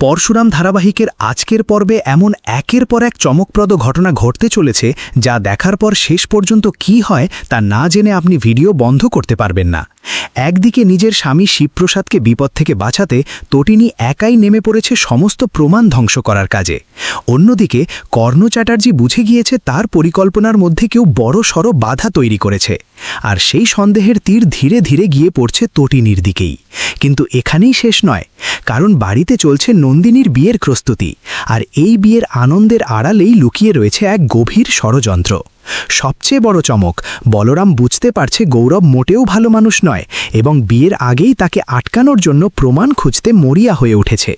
পরশুরাম ধারাবাহিকের আজকের পর্বে এমন একের পর এক চমকপ্রদ ঘটনা ঘটতে চলেছে যা দেখার পর শেষ পর্যন্ত কি হয় তা না জেনে আপনি ভিডিও বন্ধ করতে পারবেন না। একদিকে নিজের স্বামী শিবপ্রসাদকে বিপদ থেকে বাঁচাতে তটিনী একাই নেমে পড়েছে সমস্ত প্রমাণ ধ্বংস করার কাজে। অন্যদিকে কর্ণ চ্যাটার্জি বুঝে গিয়েছে তার পরিকল্পনার মধ্যে কেউ বড়সড় বাধা তৈরি করেছে, আর সেই সন্দেহের তীর ধীরে ধীরে গিয়ে পড়ছে তটিনীর দিকেই। কিন্তু এখানেই শেষ নয়, কারণ বাড়িতে চলছে নন্দিনীর বিয়ের প্রস্তুতি, আর এই বিয়ের আনন্দের আড়ালেই লুকিয়ে রয়েছে এক গভীর ষড়যন্ত্র। সবচেয়ে বড় চমক, বলরাম বুঝতে পারছে গৌরব মোটেও ভালো মানুষ নয় এবং বিয়ের আগেই তাকে আটকানোর জন্য প্রমাণ খুঁজতে মরিয়া হয়ে উঠেছে।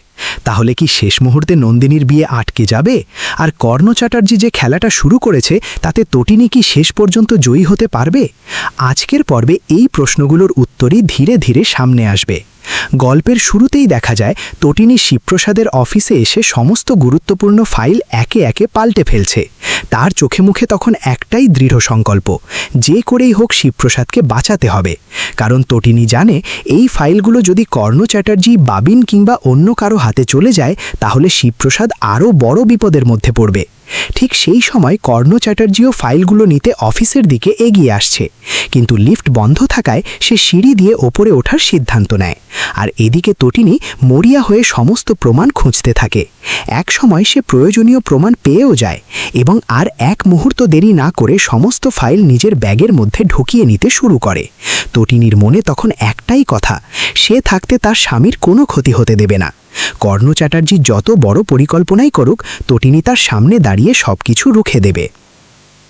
তাহলে কি শেষ মুহূর্তে নন্দিনীর বিয়ে আটকে যাবে? আর কর্ণ চ্যাটার্জি যে খেলাটা শুরু করেছে তাতে তটিনী কি শেষ পর্যন্ত জয়ী হতে পারবে? আজকের পর্বে এই প্রশ্নগুলোর উত্তরই ধীরে ধীরে সামনে আসবে। গল্পের শুরুতেই দেখা যায় তটিনী শিবপ্রসাদের অফিসে এসে সমস্ত গুরুত্বপূর্ণ ফাইল একে একে পাল্টে ফেলছে। তার চোখে মুখে তখন একটাই দৃঢ় সংকল্প, যে করেই হোক শিবপ্রসাদকে বাঁচাতে হবে। কারণ তটিনী জানে এই ফাইলগুলো যদি কর্ণ চ্যাটার্জি, বাবিন কিংবা অন্য কারো হাতে চলে যায় তাহলে শিবপ্রসাদ আরও বড় বিপদের মধ্যে পড়বে। ঠিক সেই সময় কর্ণ চ্যাটার্জিও ফাইলগুলো নিতে অফিসের দিকে এগিয়ে আসছে, কিন্তু লিফট বন্ধ থাকায় সে সিঁড়ি দিয়ে ওপরে ওঠার সিদ্ধান্ত নেয়। আর এদিকে তটিনী মরিয়া হয়ে সমস্ত প্রমাণ খুঁজতে থাকে। এক সময় সে প্রয়োজনীয় প্রমাণ পেয়েও যায় এবং আর এক মুহূর্ত দেরি না করে সমস্ত ফাইল নিজের ব্যাগের মধ্যে ঢুকিয়ে নিতে শুরু করে। তটিনীর মনে তখন একটাই কথা, সে থাকতে তার স্বামীর কোনো ক্ষতি হতে দেবে না। কর্ণ চ্যাটার্জি যত বড় পরিকল্পনাই করুক, তটিনী তার সামনে দাঁড়িয়ে সবকিছু রুখে দেবে।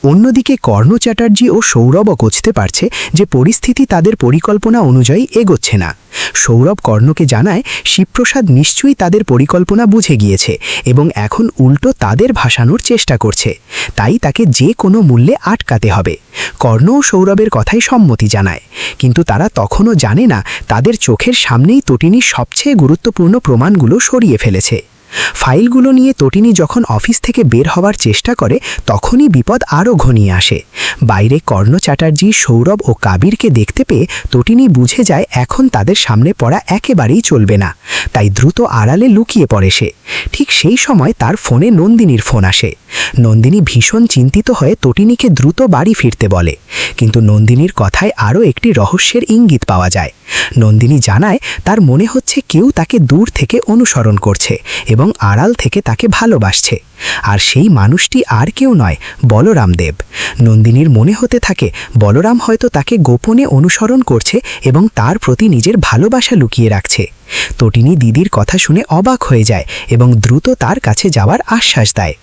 অন্যদিকে কর্ণ চ্যাটার্জি ও সৌরভও বুঝতে পারছে যে পরিস্থিতি তাদের পরিকল্পনা অনুযায়ী এগোচ্ছে না। সৌরভ কর্ণকে জানায় শিবপ্রসাদ নিশ্চয়ই তাদের পরিকল্পনা বুঝে গিয়েছে এবং এখন উল্টো তাদের ভাসানোর চেষ্টা করছে, তাই তাকে যে কোনো মূল্যে আটকাতে হবে। কর্ণ ও সৌরভের কথাই সম্মতি জানায়, কিন্তু তারা তখনও জানে না তাদের চোখের সামনেই তটিনী সবচেয়ে গুরুত্বপূর্ণ প্রমাণগুলো সরিয়ে ফেলেছে। ফাইলগুলো নিয়ে তটিনী যখন অফিস থেকে বের হওয়ার চেষ্টা করে তখনই বিপদ আরও ঘনিয়ে আসে। বাইরে কর্ণ চ্যাটার্জি, সৌরভ ও কাবিরকে দেখতে পেয়ে তটিনী বুঝে যায় এখন তাদের সামনে পড়া একেবারেই চলবে না, তাই দ্রুত আড়ালে লুকিয়ে পড়ে সে। ঠিক সেই সময় তার ফোনে নন্দিনীর ফোন আসে। নন্দিনী ভীষণ চিন্তিত হয়ে তটিনীকে দ্রুত বাড়ি ফিরতে বলে, কিন্তু নন্দিনীর কথায় আরও একটি রহস্যের ইঙ্গিত পাওয়া যায়। নন্দিনী জানায় তার মনে হচ্ছে কেউ তাকে দূর থেকে অনুসরণ করছে এবং আড়াল থেকে তাকে ভালোবাসছে, আর সেই মানুষটি আর কেউ নয়, বলরাম দেব। নন্দিনীর মনে হতে থাকে বলরাম হয়তো তাকে গোপনে অনুসরণ করছে এবং তার প্রতি নিজের ভালোবাসা লুকিয়ে রাখছে। তটিনী দিদির কথা শুনে অবাক হয়ে যায় এবং দ্রুত তার কাছে যাওয়ার আশ্বাস দেয়।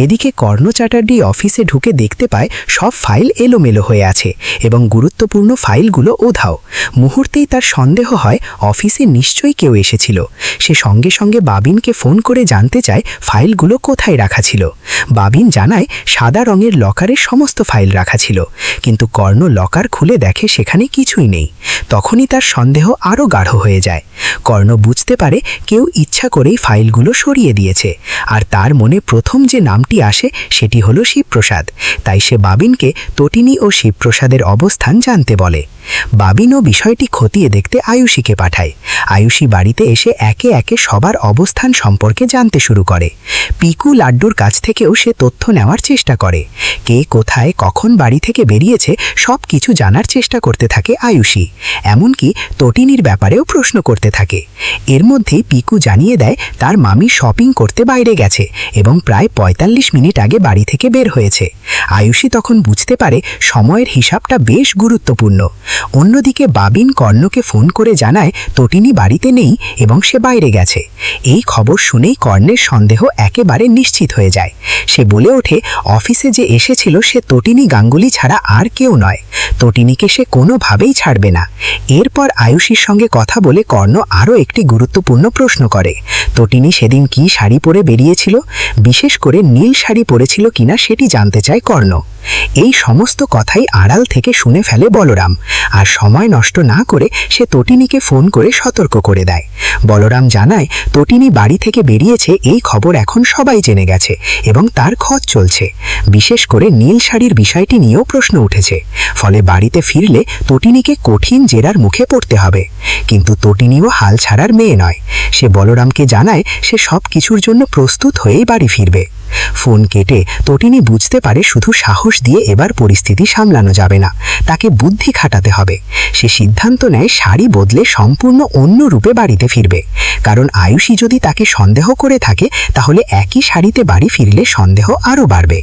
এদিকে কর্ণ চ্যাটার্জি অফিসে ঢুকে দেখতে পায় সব ফাইল এলোমেলো হয়ে আছে এবং গুরুত্বপূর্ণ ফাইলগুলো উধাও। মুহূর্তেই তার সন্দেহ হয় অফিসে নিশ্চয়ই কেউ এসেছিল। সে সঙ্গে সঙ্গে বাবিনকে ফোন করে জানতে চায় ফাইলগুলো কোথায় রাখা ছিল। বাবিন জানায় সাদা রঙের লকারে সমস্ত ফাইল রাখা ছিল, কিন্তু কর্ণ লকার খুলে দেখে সেখানে কিছুই নেই। তখনই তার সন্দেহ আরও গাঢ় হয়ে যায়। কর্ণ বুঝতে পারে কেউ ইচ্ছা করেই ফাইলগুলো সরিয়ে দিয়েছে, আর তার মনে প্রথম যে নামটি আসে সেটি হলো শিবপ্রসাদ। তাই সে বাবিনকে তটিনী ও শিবপ্রসাদের অবস্থান জানতে বলে। বাবিনও বিষয়টি খতিয়ে দেখতে আয়ুষীকে পাঠায়। আয়ুষী বাড়িতে এসে একে একে সবার অবস্থান সম্পর্কে জানতে শুরু করে। পিকু লাড্ডুর কাছ থেকেও সে তথ্য নেওয়ার চেষ্টা করে। কে কোথায় কখন বাড়ি থেকে বেরিয়েছে সব কিছু জানার চেষ্টা করতে থাকে আয়ুষী। এমনকি তটিনীর ব্যাপারেও প্রশ্ন করতে থাকে। এর মধ্যেই পিকু জানিয়ে দেয় তার মামি শপিং করতে বাইরে গেছে এবং প্রায় ৪৫ মিনিট আগে বাড়ি থেকে বের হয়েছে। আয়ুষী তখন বুঝতে পারে সময়ের হিসাবটা বেশ গুরুত্বপূর্ণ। অন্যদিকে বাবিন কর্ণকে ফোন করে জানায় তটিনী বাড়িতে নেই এবং সে বাইরে গেছে। এই খবর শুনেই কর্ণের সন্দেহ একেবারে নিশ্চিত হয়ে যায়। সে বলে ওঠে অফিসে যে এসেছিল সে তটিনী গাঙ্গুলি ছাড়া আর কেউ নয়। তটিনীকে সে কোনোভাবেই ছাড়বে না। এরপর আয়ুষীর সঙ্গে কথা বলে কর্ণ আরও একটি গুরুত্বপূর্ণ প্রশ্ন করে, তটিনী সেদিন কি শাড়ি পরে বেরিয়েছিল, বিশেষ করে নীল শাড়ি পরেছিল কিনা সেটি জানতে চায় কর্ণ। এই সমস্ত কথাই আড়াল থেকে শুনে ফেলে বলরাম, আর সময় নষ্ট না করে সে তটিনীকে ফোন করে সতর্ক করে দেয়। বলরাম জানায় তটিনী বাড়ি থেকে বেরিয়েছে এই খবর এখন সবাই জেনে গেছে এবং তার খোঁজ চলছে। বিশেষ করে নীল শাড়ির বিষয়টি নিয়েও প্রশ্ন উঠেছে। ফলে বাড়িতে ফিরলে তটিনীকে কঠিন জেরার মুখে পড়তে হবে। কিন্তু তটিনীও হাল ছাড়ার মেয়ে নয়। সে বলরামকে জানায় সে সব কিছুর জন্য প্রস্তুত হয়েই বাড়ি ফিরবে। ফোন কেটে তটিনী বুঝতে পারে শুধু সাহস দিয়ে এবার পরিস্থিতি সামলানো যাবে না, তাকে বুদ্ধি খাটাতে হবে। সে সিদ্ধান্ত নেয় শাড়ি বদলে সম্পূর্ণ অন্য রূপে বাড়িতে ফিরবে। কারণ আয়ুষী যদি তাকে সন্দেহ করে থাকে তাহলে একই শাড়িতে বাড়ি ফিরলে সন্দেহ আরও বাড়বে।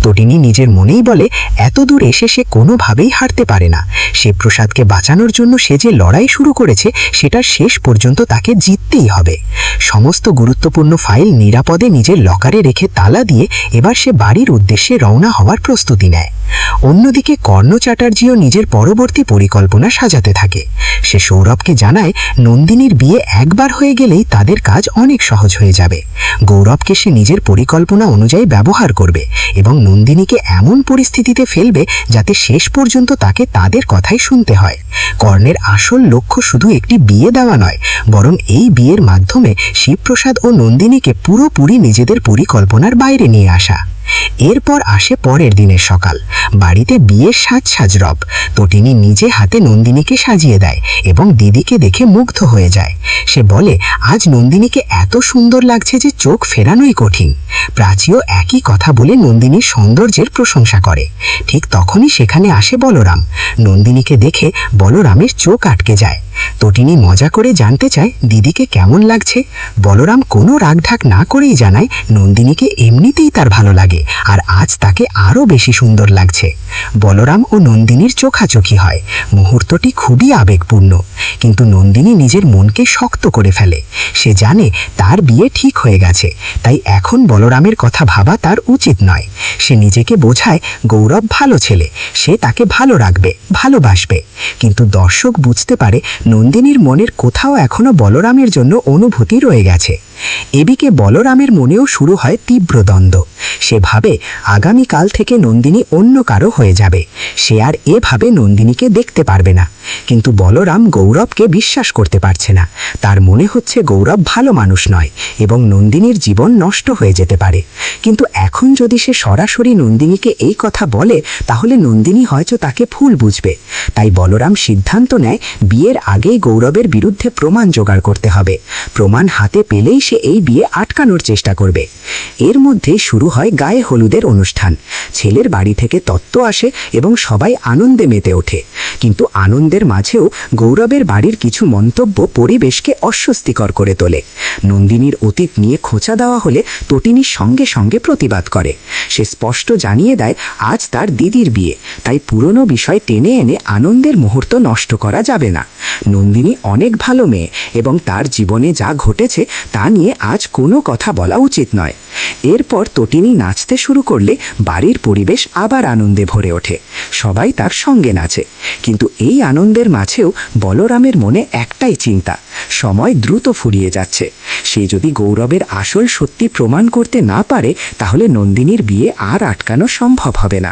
তটিনী নিজের মনেই বলে এত দূর এসে সে কোনোভাবেই হারতে পারে না। শিবপ্রসাদকে বাঁচানোর জন্য সে যে লড়াই শুরু করেছে সেটার শেষ পর্যন্ত তাকে জিততেই হবে। সমস্ত গুরুত্বপূর্ণ ফাইল নিরাপদে নিজের লকারে রেখে তালা দিয়ে এবার সে বাড়ির উদ্দেশ্যে রওনা হওয়ার প্রস্তুতি নেয়। অন্যদিকে কর্ণ চ্যাটার্জিও নিজের পরবর্তী পরিকল্পনা সাজাতে থাকে। সে সৌরভকে জানায় নন্দিনীর বিয়ে একবার হয়ে গেলেই তাদের কাজ অনেক সহজ হয়ে যাবে। গৌরবকে সে নিজের পরিকল্পনা অনুযায়ী ব্যবহার করবে এবং নন্দিনীকে এমন পরিস্থিতিতে ফেলবে যাতে শেষ পর্যন্ত তাকে তাদের কথাই শুনতে হয়। কর্ণের আসল লক্ষ্য শুধু একটি বিয়ে দেওয়া নয়, বরং এই বিয়ের মাধ্যমে শিবপ্রসাদ ও নন্দিনীকে পুরোপুরি নিজেদের পরিকল্পনার বাইরে নিয়ে আসা। এরপর আসে পরের দিনের সকাল। বাড়িতে বিয়ের সাজ রব। তটিনী নিজে হাতে নন্দিনীকে সাজিয়ে দেয় এবং দিদিকে দেখে মুগ্ধ হয়ে যায়। সে বলে আজ নন্দিনীকে এত সুন্দর লাগছে যে চোখ ফেরানোই কঠিন। প্রাচীও একই কথা বলে নন্দিনীর সৌন্দর্যের প্রশংসা করে। ঠিক তখনই সেখানে আসে বলরাম। নন্দিনীকে দেখে বলরামের চোখ আটকে যায়। তটিনী মজা করে জানতে চায় দিদিকে কেমন লাগছে। বলরাম কোনো রাগঢাক না করেই জানায় নন্দিনীকে এমনিতেই তার ভালো লাগে আর আজ তাকে আরও বেশি সুন্দর লাগছে। বলরাম ও নন্দিনীর চোখাচোখি হয়। মুহূর্তটি খুবই আবেগপূর্ণ, কিন্তু নন্দিনী নিজের মনকে শক্ত করে ফেলে। সে জানে তার বিয়ে ঠিক হয়ে গেছে, তাই এখন বলরামের কথা ভাবা তার উচিত নয়। সে নিজেকে বোঝায় গৌরব ভালো ছেলে, সে তাকে ভালো রাখবে, ভালোবাসবে। কিন্তু দর্শক বুঝতে পারে নন্দিনীর মনের কোথাও এখনো বলরামের জন্য অনুভূতি রয়ে গেছে। এদিকে বলরামের মনেও শুরু হয় তীব্র দ্বন্দ্ব। সে ভাবে আগামীকাল থেকে নন্দিনী অন্য কারো হয়ে যাবে। সে আর এভাবে নন্দিনীকে দেখতে পারবে না। কিন্তু বলরাম গৌরবকে বিশ্বাস করতে পারছে না। তার মনে হচ্ছে গৌরব ভালো মানুষ নয় এবং নন্দিনীর জীবন নষ্ট হয়ে যেতে পারে। কিন্তু এখন যদি সে সরাসরি নন্দিনীকে এই কথা বলে তাহলে নন্দিনী হয়তো তাকে ভুল বুঝবে। তাই বলরাম সিদ্ধান্ত নেয় বিয়ের আগেই গৌরবের বিরুদ্ধে প্রমাণ জোগাড় করতে হবে। প্রমাণ হাতে পেলেই সে এই বিয়ে আটকানোর চেষ্টা করবে। এর মধ্যে শুরু হয় গায়ে হলুদের অনুষ্ঠান। ছেলের বাড়ি থেকে তত্ত্ব আসে এবং সবাই আনন্দে মেতে ওঠে। কিন্তু আনন্দের মাঝেও গৌরবের বাড়ির কিছু মন্তব্য পরিবেশকে অস্বস্তিকর করে তোলে। নন্দিনীর অতীত নিয়ে খোঁচা দেওয়া হলে তটিনীর সঙ্গে সঙ্গে প্রতিবাদ করে। সে স্পষ্ট জানিয়ে দেয় আজ তার দিদির বিয়ে, তাই পুরনো বিষয় টেনে এনে আনন্দের মুহূর্ত নষ্ট করা যাবে না। নন্দিনী অনেক ভালো মেয়ে এবং তার জীবনে যা ঘটেছে তা নিয়ে আজ কোনো কথা বলা উচিত নয়। এরপর তটিনী নাচতে শুরু করলে বাড়ির পরিবেশ আবার আনন্দে ভরে ওঠে। সবাই তার সঙ্গে নাচে। কিন্তু এই আনন্দের মাঝেও বলরামের মনে একটাই চিন্তা, সময় দ্রুত ফুরিয়ে যাচ্ছে। সে যদি গৌরবের আসল সত্যি প্রমাণ করতে না পারে তাহলে নন্দিনীর বিয়ে আর আটকানো সম্ভব হবে না।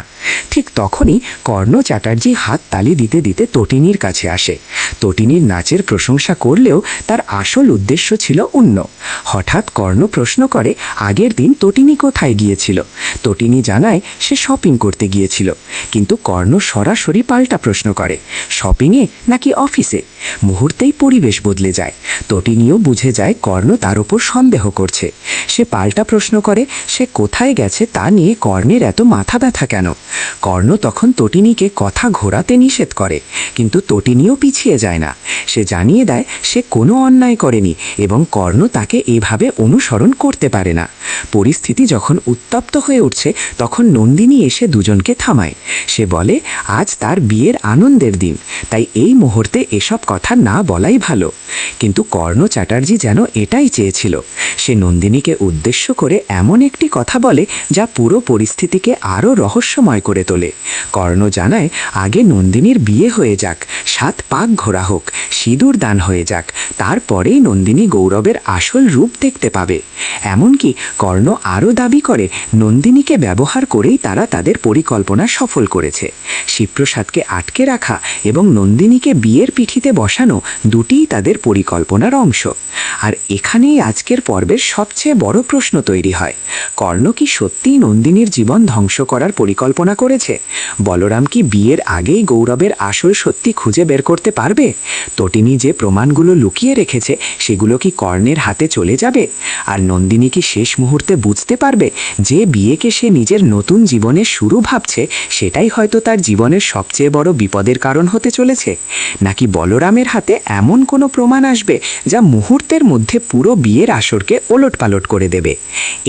ঠিক তখনই কর্ণ চ্যাটার্জি হাত তালি দিতে দিতে তটিনীর কাছে আসে। তটিনীর নাচের প্রশংসা করলেও তার আসল উদ্দেশ্য ছিল অন্য। হঠাৎ কর্ণ প্রশ্ন করে আগের দিন তটিনী কোথায় গিয়েছিল। তটিনী জানায় সে শপিং করতে গিয়েছিল। কিন্তু কর্ণ সরাসরি পাল্টা প্রশ্ন করে শপিংয়ে নাকি অফিসে। মুহূর্তেই পরিবেশ বদলে যায়। তটিনীও বুঝে যায় কর্ণ তার উপর সন্দেহ করছে। সে পাল্টা প্রশ্ন করে সে কোথায় গেছে তা নিয়ে কর্ণের এত মাথা ব্যথা কেন। কর্ণ তখন তটিনীকে কথা ঘোরাতে নিষেধ করে, কিন্তু তটিনীও পিছিয়ে যায় না। সে জানিয়ে দেয় সে কোনো অন্যায় করেনি এবং কর্ণ তাকে এভাবে অনুসরণ করতে পারে না। পরিস্থিতি যখন উত্তপ্ত হয়ে উঠছে তখন নন্দিনী এসে দুজনকে থামায়। সে বলে আজ তার বিয়ের আনন্দের দিন, তাই এই মুহূর্তে এসব কথা না বলাই ভালো। কিন্তু কর্ণ চ্যাটার্জি যেন এটাই চেয়েছিল। সে নন্দিনীকে উদ্দেশ্য করে এমন একটি কথা বলে যা পুরো পরিস্থিতিকে আরও রহস্যময় করে তোলে। কর্ণ জানায় আগে নন্দিনীর বিয়ে হয়ে যাক, 7 পাক ঘোরা হোক, সিঁদুর দান হয়ে যাক, তারপরেই নন্দিনী গৌরবের আসল রূপ দেখতে পাবে। এমনকি কর্ণ আরও দাবি করে নন্দিনীকে ব্যবহার করেই তারা তাদের পরিকল্পনা সফল করেছে। শিবপ্রসাদকে আটকে রাখা এবং নন্দিনীকে বিয়ের পিঠিতে বসানো দুটিই তাদের পরিকল্পনার অংশ। আর এখানেই আজকের পর্বের সবচেয়ে বড় প্রশ্ন তৈরি হয়, কর্ণ কি সত্যিই নন্দিনীর জীবন ধ্বংস করার পরিকল্পনা করেছে? বলরাম কি বিয়ের আগেই গৌরবের আসল সত্যি খুঁজে বের করতে পারবে? তটিনী যে প্রমাণগুলো লুকিয়ে রেখেছে সেগুলো কি কর্ণের হাতে চলে যাবে? আর নন্দিনী কি শেষ মুহূর্তে বুঝতে পারবে যে বিয়েকে সে নিজের নতুন জীবনের শুরু ভাবছে সেটাই হয়তো তার জীবনের সবচেয়ে বড় বিপদের কারণ হতে চলেছে? নাকি বলরামের হাতে এমন কোনো প্রমাণ আসবে যা মুহূর্তের মধ্যে পুরো বিয়ের আসরকে ওলটপালট করে দেবে?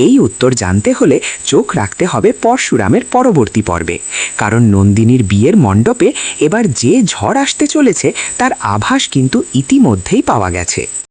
এই উত্তর জানতে হলে চোখ রাখতে হবে পরশুরামের পরবর্তী পর্বে, কারণ নন্দিনীর বিয়ের মণ্ডপে এবার যে ঝড় আসতে চলেছে তার আভাস কিন্তু ইতিমধ্যেই পাওয়া গেছে।